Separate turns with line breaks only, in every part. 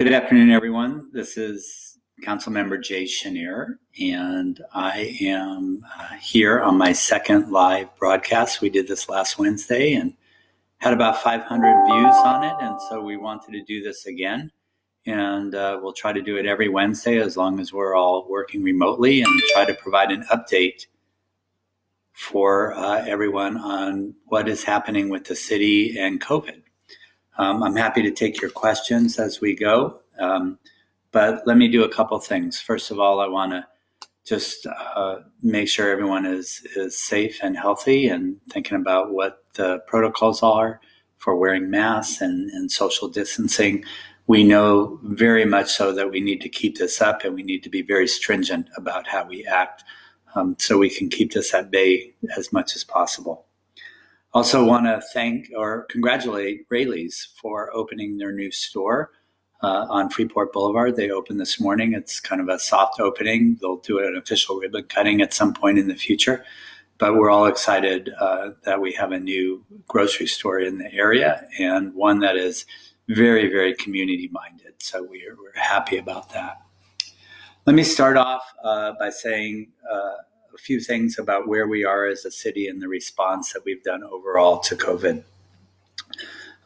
Good afternoon, everyone. This is Councilmember Jay Schenirer, and I am here on my second live broadcast. We did this last Wednesday and had about 500 views on it, and so we wanted to do this again. And we'll try to do it every Wednesday as long as we're all working remotely, and try to provide an update for everyone on what is happening with the city and COVID. I'm happy to take your questions as we go, but let me do a couple things. First of all, I want to just make sure everyone is safe and healthy and thinking about what the protocols are for wearing masks and social distancing. We know very much so that we need to keep this up, and we need to be very stringent about how we act so we can keep this at bay as much as possible. Also want to thank or congratulate Rayleigh's for opening their new store on Freeport Boulevard. They opened this morning. It's kind of a soft opening. They'll do an official ribbon cutting at some point in the future. But we're all excited that we have a new grocery store in the area, and one that is very, very community-minded. So we're happy about that. Let me start off by saying a few things about where we are as a city and the response that we've done overall to COVID.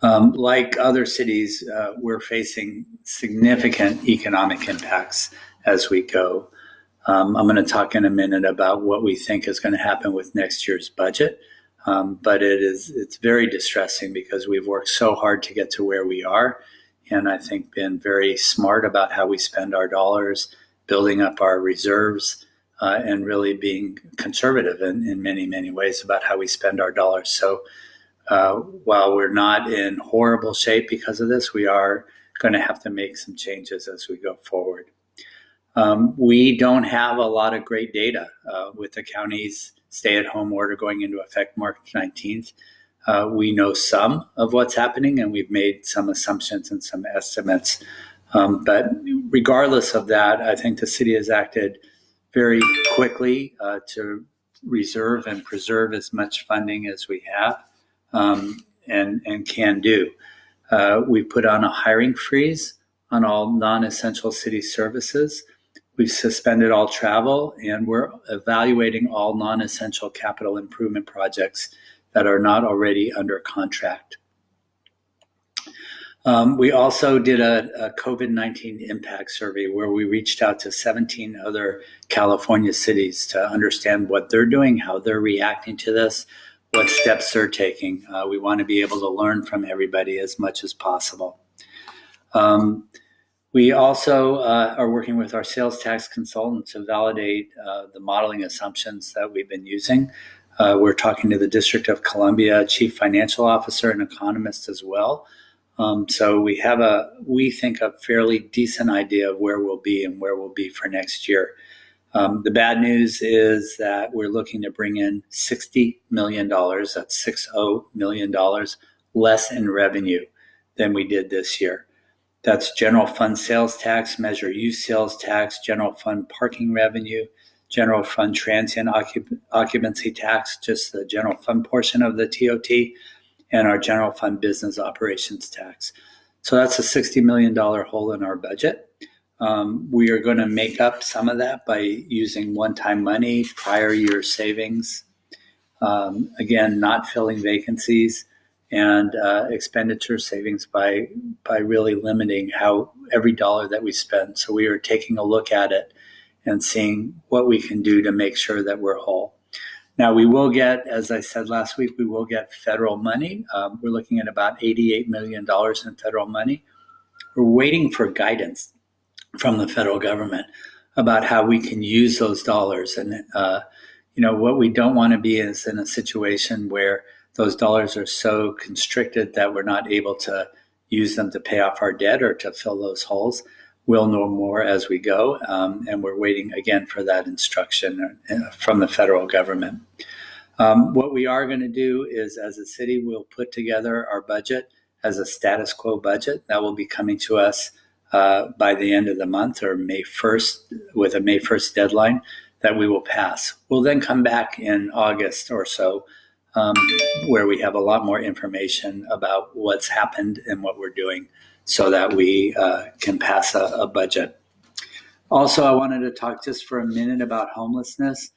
Like other cities, we're facing significant economic impacts as we go. I'm going to talk in a minute about what we think is going to happen with next year's budget, but it's very distressing because we've worked so hard to get to where we are, and I think been very smart about how we spend our dollars, building up our reserves, and really being conservative in many, many ways about how we spend our dollars. So while we're not in horrible shape because of this, we are going to have to make some changes as we go forward. We don't have a lot of great data with the county's stay-at-home order going into effect March 19th. We know some of what's happening, and we've made some assumptions and some estimates. But regardless of that, I think the city has acted very quickly to reserve and preserve as much funding as we have and can do. We put on a hiring freeze on all non-essential city services. We've suspended all travel, and we're evaluating all non-essential capital improvement projects that are not already under contract. We also did a COVID-19 impact survey where we reached out to 17 other California cities to understand what they're doing, how they're reacting to this, what steps they're taking. We want to be able to learn from everybody as much as possible. We also are working with our sales tax consultant to validate the modeling assumptions that we've been using. We're talking to the District of Columbia Chief Financial Officer and economist as well. So we have we think, a fairly decent idea of where we'll be and where we'll be for next year. The bad news is that we're looking to bring in $60 million, that's $60 million less in revenue than we did this year. That's general fund sales tax, measure use sales tax, general fund parking revenue, general fund transient occupancy tax, just the general fund portion of the TOT, and our general fund business operations tax. So that's a $60 million hole in our budget. We are going to make up some of that by using one-time money, prior year savings, again, not filling vacancies, and expenditure savings by really limiting how every dollar that we spend. So we are taking a look at it and seeing what we can do to make sure that we're whole. Now, we will get, as I said last week, we will get federal money. We're looking at about $88 million in federal money. We're waiting for guidance from the federal government about how we can use those dollars. And, what we don't want to be is in a situation where those dollars are so constricted that we're not able to use them to pay off our debt or to fill those holes. We'll know more as we go, and we're waiting again for that instruction from the federal government. What we are going to do is, as a city, we'll put together our budget as a status quo budget. That will be coming to us by the end of the month, or May 1st, with a May 1st deadline that we will pass. We'll then come back in August or so, where we have a lot more information about what's happened and what we're doing so that we can pass a budget. Also, I wanted to talk just for a minute about homelessness.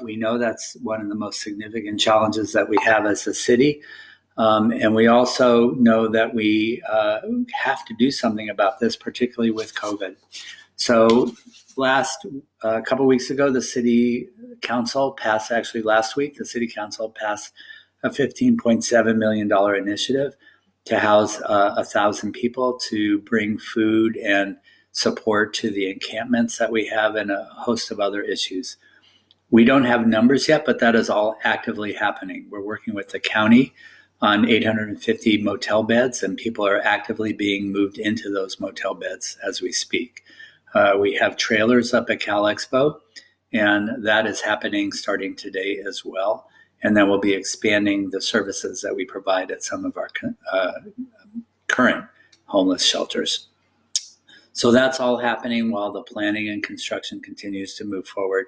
We know that's one of the most significant challenges that we have as a city. And we also know that we have to do something about this, particularly with COVID. So a couple of weeks ago, the city council passed, actually last week, the city council passed a $15.7 million initiative to house 1,000 people to bring food and support to the encampments that we have and a host of other issues. We don't have numbers yet, but that is all actively happening. We're working with the county on 850 motel beds, and people are actively being moved into those motel beds as we speak. We have trailers up at Cal Expo, and that is happening starting today as well. And then we'll be expanding the services that we provide at some of our current homeless shelters. So that's all happening while the planning and construction continues to move forward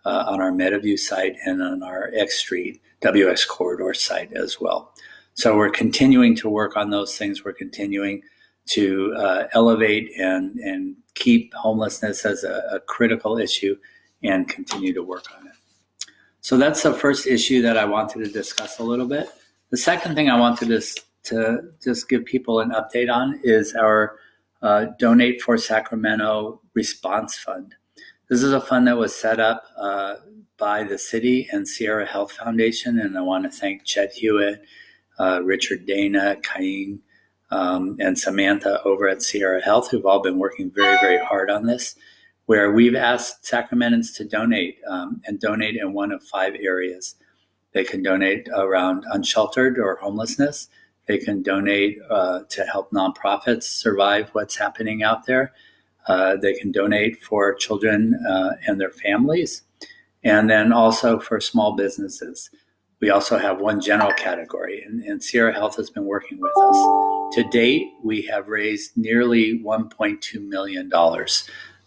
on our Meadowview site and on our X Street, WX corridor site as well. So we're continuing to work on those things. We're continuing to elevate and keep homelessness as a critical issue and continue to work on it. So that's the first issue that I wanted to discuss a little bit. The second thing I wanted to just give people an update on is our Donate for Sacramento Response Fund. This is a fund that was set up by the city and Sierra Health Foundation, and I want to thank Chet Hewitt, Richard Dana, Kaing, and Samantha over at Sierra Health, who've all been working very, very hard on this, where we've asked Sacramentans to donate and donate in one of 5 areas. They can donate around unsheltered or homelessness. They can donate to help nonprofits survive what's happening out there. They can donate for children and their families, and then also for small businesses. We also have one general category, and Sierra Health has been working with us. To date, we have raised nearly $1.2 million.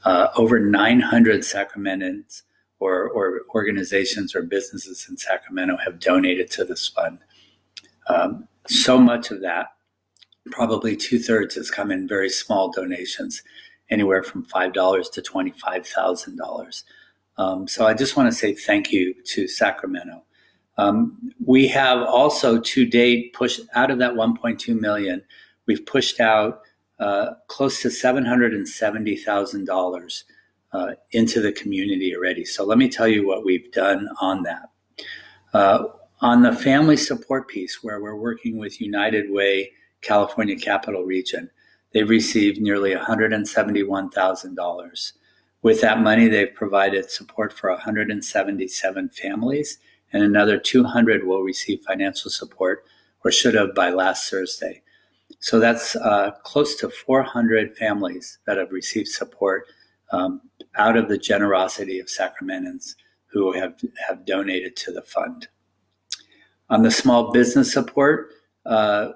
Over 900 Sacramentans or organizations or businesses in Sacramento have donated to this fund. So much of that, probably 2/3, has come in very small donations, anywhere from $5 to $25,000. So I just want to say thank you to Sacramento. We have also to date pushed out of that 1.2 million, we've pushed out close to $770,000 into the community already. So let me tell you what we've done on that. On the family support piece, where we're working with United Way, California Capital Region, they've received nearly $171,000. With that money, they've provided support for 177 families, and another 200 will receive financial support, or should have by last Thursday. So that's close to 400 families that have received support out of the generosity of Sacramentans who have donated to the fund. On the small business support,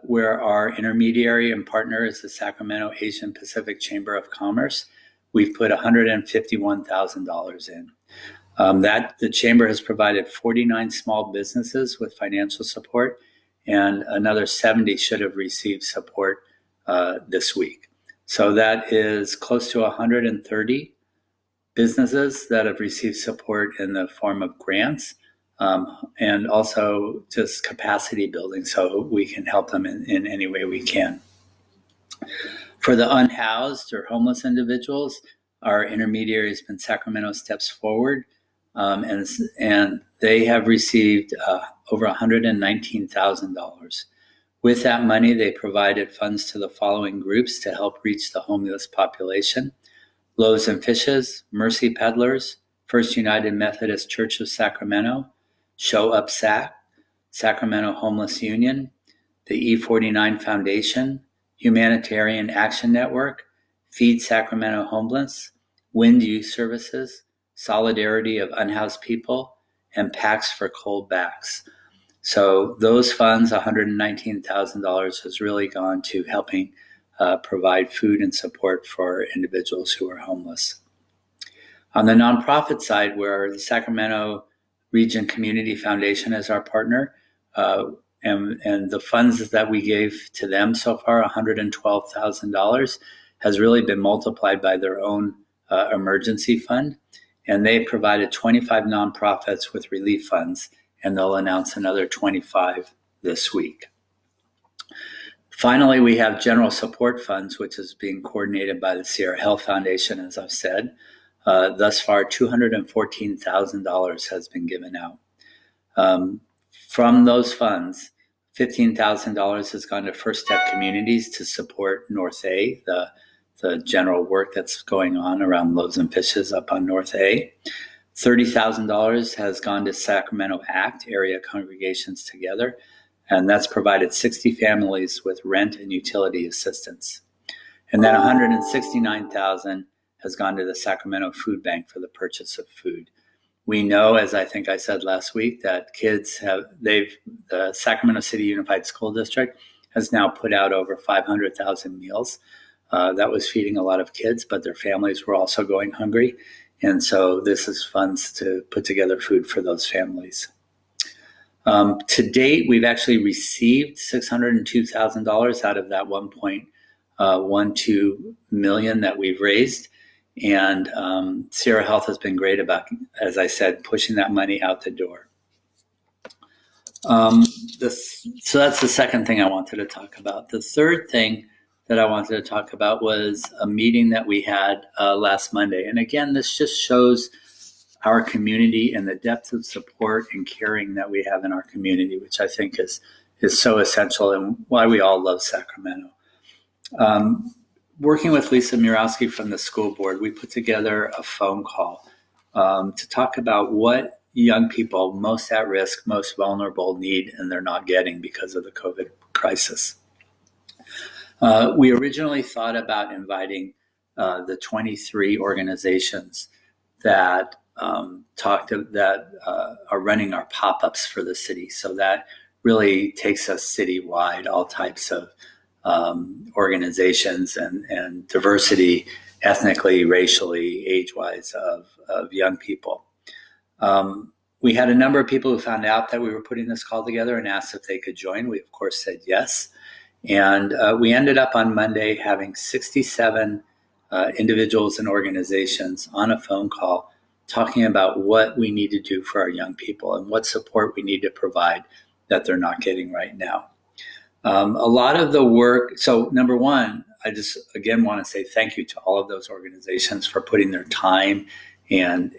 where our intermediary and partner is the Sacramento Asian Pacific Chamber of Commerce, we've put $151,000 in. That the chamber has provided 49 small businesses with financial support, and another 70 should have received support this week. So that is close to 130 businesses that have received support in the form of grants, and also just capacity building so we can help them in any way we can. For the unhoused or homeless individuals, our intermediary has been Sacramento Steps Forward, and they have received over $119,000. With that money, they provided funds to the following groups to help reach the homeless population: Loaves and Fishes, Mercy Peddlers, First United Methodist Church of Sacramento, Show Up Sac, Sacramento Homeless Union, the E49 Foundation, Humanitarian Action Network, Feed Sacramento Homeless, Wind Youth Services, Solidarity of Unhoused People, and Packs for Cold Backs. So those funds, $119,000, has really gone to helping provide food and support for individuals who are homeless. On the nonprofit side, where the Sacramento Region Community Foundation is our partner, And the funds that we gave to them so far, $112,000, has really been multiplied by their own emergency fund. And they provided 25 nonprofits with relief funds, and they'll announce another 25 this week. Finally, we have general support funds, which is being coordinated by the Sierra Health Foundation, as I've said. Thus far, $214,000 has been given out. From those funds, $15,000 has gone to First Step Communities to support North A, the general work that's going on around loaves and fishes up on North A. $30,000 has gone to Sacramento ACT, Area Congregations Together, and that's provided 60 families with rent and utility assistance. And then $169,000 has gone to the Sacramento Food Bank for the purchase of food. We know, as I think I said last week, that the Sacramento City Unified School District has now put out over 500,000 meals. That was feeding a lot of kids, but their families were also going hungry. And so this is funds to put together food for those families. To date, we've actually received $602,000 out of that $1.12 million that we've raised. And Sierra Health has been great about, as I said, pushing that money out the door. So that's the second thing I wanted to talk about. The third thing that I wanted to talk about was a meeting that we had last Monday. And again, this just shows our community and the depth of support and caring that we have in our community, which I think is so essential and why we all love Sacramento. Working with Lisa Murawski from the school board, we put together a phone call to talk about what young people most at risk, most vulnerable need, and they're not getting because of the COVID crisis. We originally thought about inviting the 23 organizations that are running our pop-ups for the city. So that really takes us citywide, all types of organizations and diversity, ethnically, racially, age-wise, of young people. We had a number of people who found out that we were putting this call together and asked if they could join. We, of course, said yes. And we ended up on Monday having 67 individuals and organizations on a phone call talking about what we need to do for our young people and what support we need to provide that they're not getting right now. A lot of the work, so number one, I just again want to say thank you to all of those organizations for putting their time and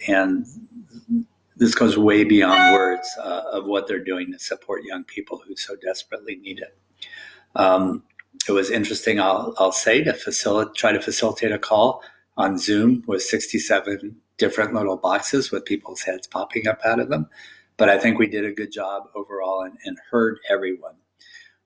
this goes way beyond words of what they're doing to support young people who so desperately need it. It was interesting, I'll say, to try to facilitate a call on Zoom with 67 different little boxes with people's heads popping up out of them. But I think we did a good job overall and heard everyone.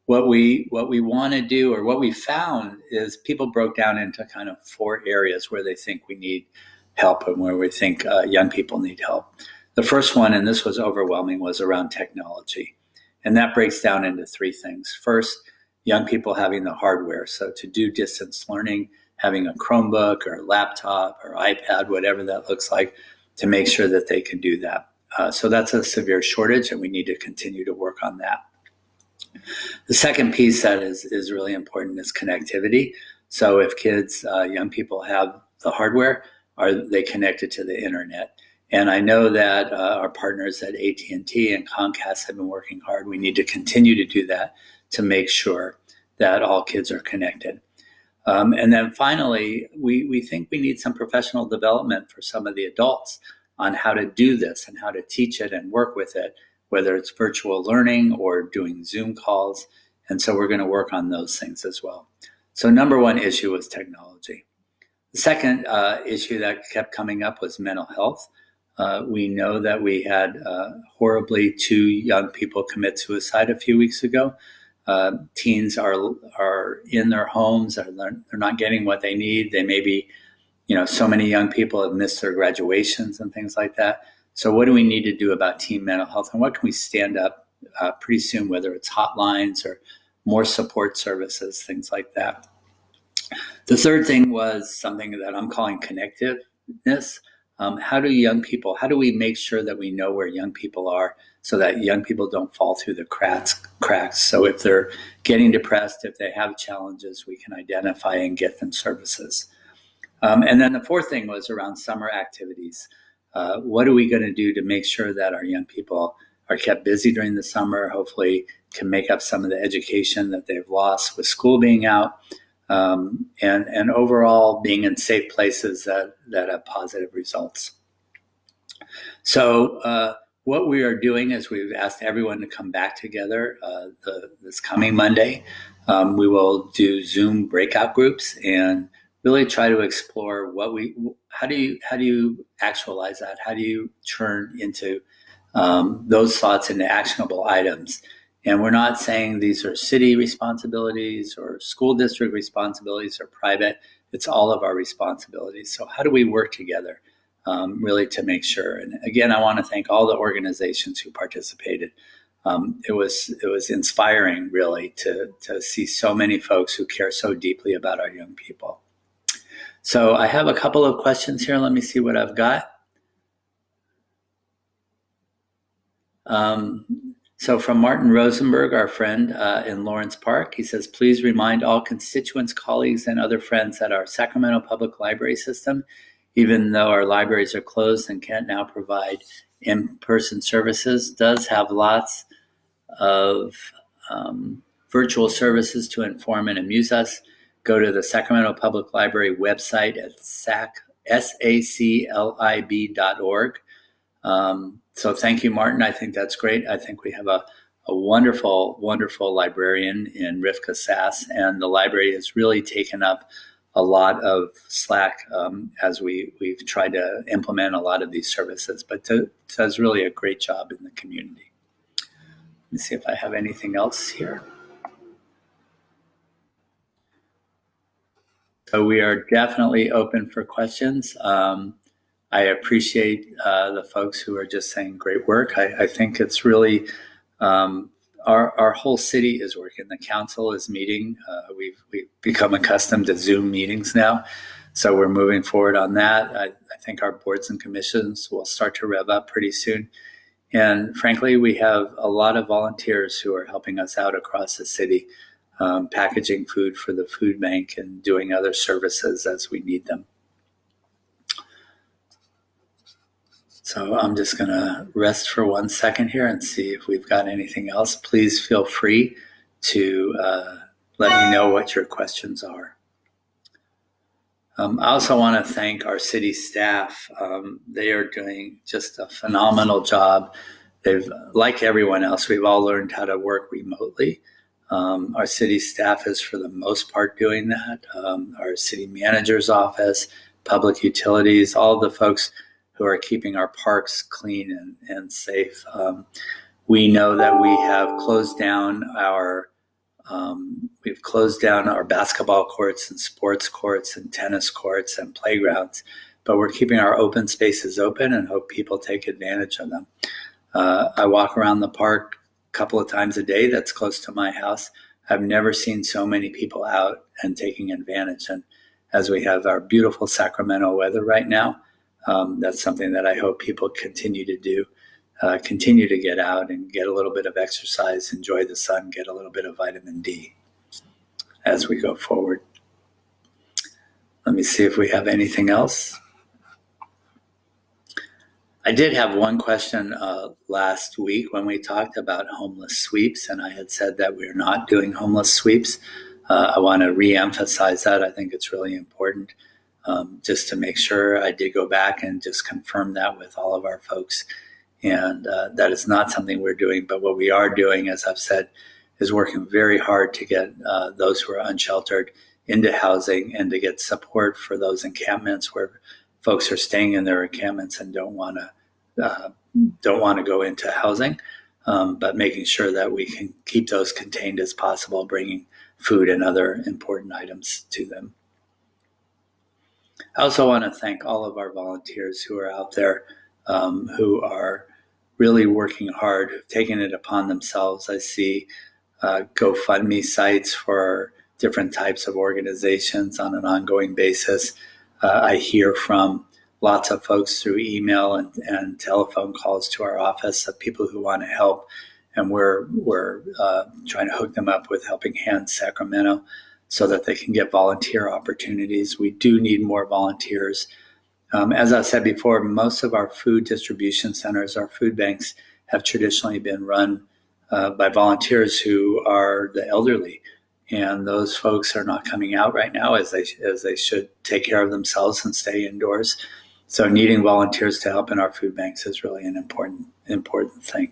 What we want to do, or what we found, is people broke down into kind of 4 areas where they think we need help and where we think young people need help. The first one, and this was overwhelming, was around technology. And that breaks down into 3 things. First, young people having the hardware. So to do distance learning, having a Chromebook or a laptop or iPad, whatever that looks like, to make sure that they can do that. So that's a severe shortage, and we need to continue to work on that. The second piece that is really important is connectivity. So if kids, young people have the hardware, are they connected to the internet? And I know that our partners at AT&T and Comcast have been working hard. We need to continue to do that to make sure that all kids are connected. And then finally, we think we need some professional development for some of the adults on how to do this and how to teach it and work with it, whether it's virtual learning or doing Zoom calls. And so we're going to work on those things as well. So number one issue was technology. The second issue that kept coming up was mental health. We know that we had horribly 2 young people commit suicide a few weeks ago. Teens are in their homes. They're not getting what they need. They may be, so many young people have missed their graduations and things like that. So what do we need to do about teen mental health, and what can we stand up pretty soon, whether it's hotlines or more support services, things like that. The third thing was something that I'm calling connectiveness. How do we make sure that we know where young people are so that young people don't fall through the cracks? So if they're getting depressed, if they have challenges, we can identify and get them services. And then the fourth thing was around summer activities. What are we going to do to make sure that our young people are kept busy during the summer, hopefully can make up some of the education that they've lost with school being out, and overall being in safe places that have positive results. So what we are doing is we've asked everyone to come back together this coming Monday. We will do Zoom breakout groups and really try to explore how do you actualize that? How do you turn into those thoughts into actionable items? And we're not saying these are city responsibilities or school district responsibilities or private. It's all of our responsibilities. So how do we work together really to make sure? And again, I want to thank all the organizations who participated. It was inspiring, really, to see so many folks who care so deeply about our young people. So I have a couple of questions here. Let me see what I've got. So from Martin Rosenberg, our friend in Lawrence Park, he says, please remind all constituents, colleagues, and other friends that our Sacramento Public Library system, even though our libraries are closed and can't now provide in-person services, does have lots of virtual services to inform and amuse us. Go to the Sacramento Public Library website at saclib.org. So thank you, Martin. I think that's great. I think we have a wonderful, wonderful librarian in Rivka Sass, and the library has really taken up a lot of slack as we've tried to implement a lot of these services, but does really a great job in the community. Let me see if I have anything else here. So we are definitely open for questions. I appreciate the folks who are just saying great work. I think it's really our whole city is working. The council is meeting. We've become accustomed to Zoom meetings now, so we're moving forward on that. I think our boards and commissions will start to rev up pretty soon. And frankly, we have a lot of volunteers who are helping us out across the city, packaging food for the food bank and doing other services as we need them. So I'm just going to rest for 1 second here and see if we've got anything else. Please feel free to let me know what your questions are. I also want to thank our city staff. They are doing just a phenomenal job. They've, like everyone else, we've all learned how to work remotely. Our city staff is, for the most part, doing that. Our city manager's office, public utilities, all the folks who are keeping our parks clean and safe. We know that we have closed down our basketball courts and sports courts and tennis courts and playgrounds, but we're keeping our open spaces open and hope people take advantage of them. I walk around the park a couple of times a day that's close to my house. I've never seen so many people out and taking advantage. And as we have our beautiful Sacramento weather right now, that's something that I hope people continue to do, continue to get out and get a little bit of exercise, enjoy the sun, get a little bit of vitamin D as we go forward. Let me see if we have anything else. I did have one question last week when we talked about homeless sweeps, and I had said that we're not doing homeless sweeps. I want to reemphasize that. I think it's really important. Just to make sure, I did go back and just confirm that with all of our folks. And that is not something we're doing. But what we are doing, as I've said, is working very hard to get those who are unsheltered into housing and to get support for those encampments where folks are staying in their encampments and don't want to go into housing, but making sure that we can keep those contained as possible, bringing food and other important items to them. I also want to thank all of our volunteers who are out there, who are really working hard, taking it upon themselves. I see GoFundMe sites for different types of organizations on an ongoing basis. I hear from lots of folks through email and telephone calls to our office of people who want to help. And we're trying to hook them up with Helping Hands Sacramento so that they can get volunteer opportunities. We do need more volunteers. As I said before, most of our food distribution centers, our food banks, have traditionally been run by volunteers who are the elderly. And those folks are not coming out right now as they should take care of themselves and stay indoors. So needing volunteers to help in our food banks is really an important thing.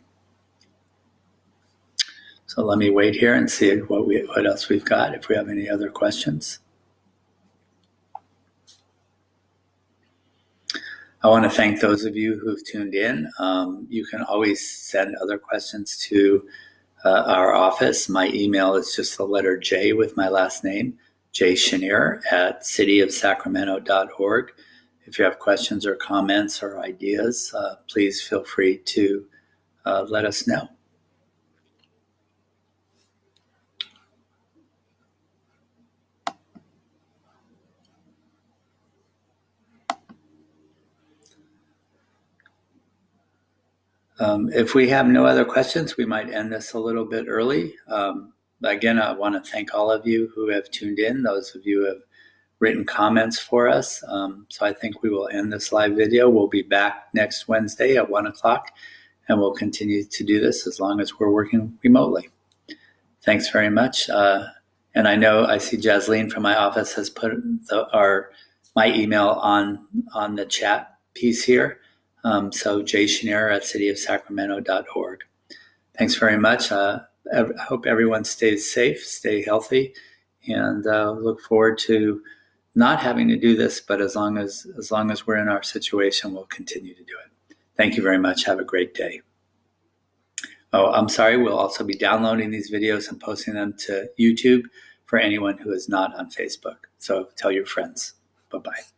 So let me wait here and see what else we've got, if we have any other questions. I want to thank those of you who've tuned in. You can always send other questions to our office. My email is just the letter J with my last name, Schenirer at cityofsacramento.org. If you have questions or comments or ideas, please feel free to let us know. If we have no other questions, we might end this a little bit early. Again, I want to thank all of you who have tuned in, those of you who have written comments for us. So I think we will end this live video. We'll be back next Wednesday at 1 o'clock, and we'll continue to do this as long as we're working remotely. Thanks very much. And I see Jasleen from my office has put my email on the chat piece here. So Schenirer at cityofsacramento.org. Thanks very much. I hope everyone stays safe, stay healthy, and look forward to not having to do this, but as long as we're in our situation, we'll continue to do it. Thank you very much. Have a great day. Oh, I'm sorry. We'll also be downloading these videos and posting them to YouTube for anyone who is not on Facebook. So tell your friends. Bye-bye.